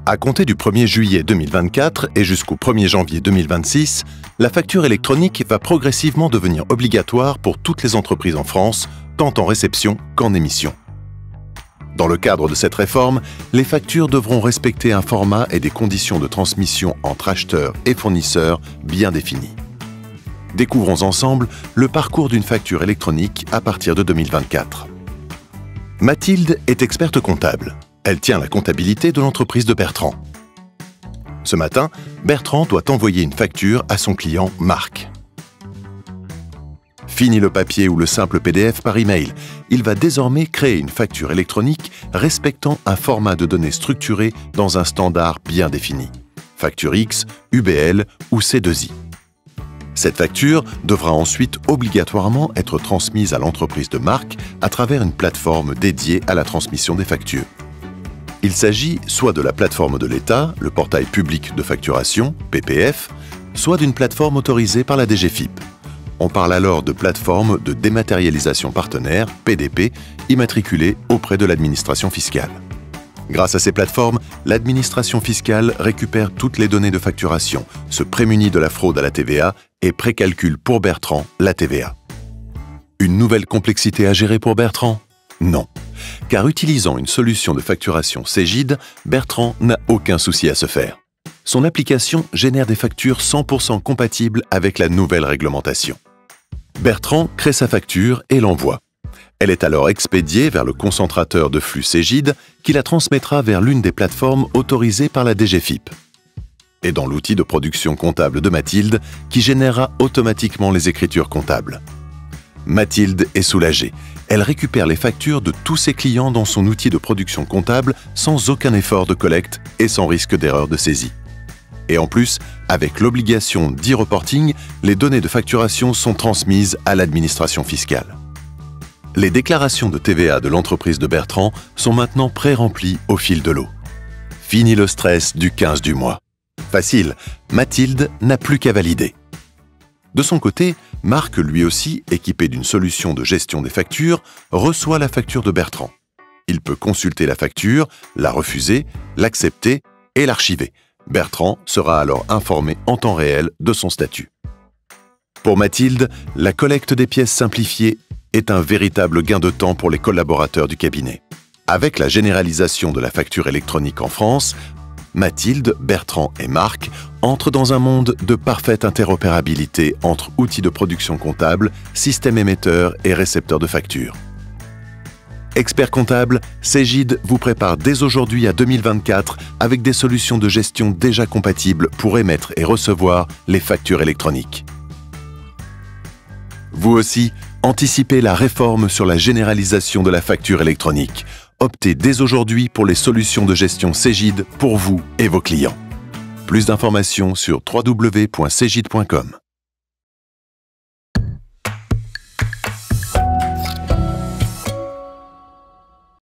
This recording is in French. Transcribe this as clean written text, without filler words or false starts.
À compter du 1er juillet 2024 et jusqu'au 1er janvier 2026, la facture électronique va progressivement devenir obligatoire pour toutes les entreprises en France, tant en réception qu'en émission. Dans le cadre de cette réforme, les factures devront respecter un format et des conditions de transmission entre acheteurs et fournisseurs bien définis. Découvrons ensemble le parcours d'une facture électronique à partir de 2024. Mathilde est experte comptable. Elle tient la comptabilité de l'entreprise de Bertrand. Ce matin, Bertrand doit envoyer une facture à son client Marc. Fini le papier ou le simple PDF par email. Il va désormais créer une facture électronique respectant un format de données structuré dans un standard bien défini. Facture X, UBL ou C2I. Cette facture devra ensuite obligatoirement être transmise à l'entreprise de Marc à travers une plateforme dédiée à la transmission des factures. Il s'agit soit de la plateforme de l'État, le portail public de facturation, PPF, soit d'une plateforme autorisée par la DGFiP. On parle alors de plateforme de dématérialisation partenaire, PDP, immatriculée auprès de l'administration fiscale. Grâce à ces plateformes, l'administration fiscale récupère toutes les données de facturation, se prémunit de la fraude à la TVA et précalcule pour Bertrand la TVA. Une nouvelle complexité à gérer pour Bertrand ? Non. Car utilisant une solution de facturation Cegid, Bertrand n'a aucun souci à se faire. Son application génère des factures 100% compatibles avec la nouvelle réglementation. Bertrand crée sa facture et l'envoie. Elle est alors expédiée vers le concentrateur de flux Cegid qui la transmettra vers l'une des plateformes autorisées par la DGFiP. Et dans l'outil de production comptable de Mathilde qui générera automatiquement les écritures comptables. Mathilde est soulagée. Elle récupère les factures de tous ses clients dans son outil de production comptable sans aucun effort de collecte et sans risque d'erreur de saisie. Et en plus, avec l'obligation d'e-reporting, les données de facturation sont transmises à l'administration fiscale. Les déclarations de TVA de l'entreprise de Bertrand sont maintenant pré-remplies au fil de l'eau. Fini le stress du 15 du mois. Facile, Mathilde n'a plus qu'à valider. De son côté, Marc, lui aussi, équipé d'une solution de gestion des factures, reçoit la facture de Bertrand. Il peut consulter la facture, la refuser, l'accepter et l'archiver. Bertrand sera alors informé en temps réel de son statut. Pour Mathilde, la collecte des pièces simplifiées est un véritable gain de temps pour les collaborateurs du cabinet. Avec la généralisation de la facture électronique en France, Mathilde, Bertrand et Marc entrent dans un monde de parfaite interopérabilité entre outils de production comptable, système émetteur et récepteur de factures. Expert comptable, Cegid vous prépare dès aujourd'hui à 2024 avec des solutions de gestion déjà compatibles pour émettre et recevoir les factures électroniques. Vous aussi, anticipez la réforme sur la généralisation de la facture électronique. Optez dès aujourd'hui pour les solutions de gestion Cegid pour vous et vos clients. Plus d'informations sur www.cegid.com.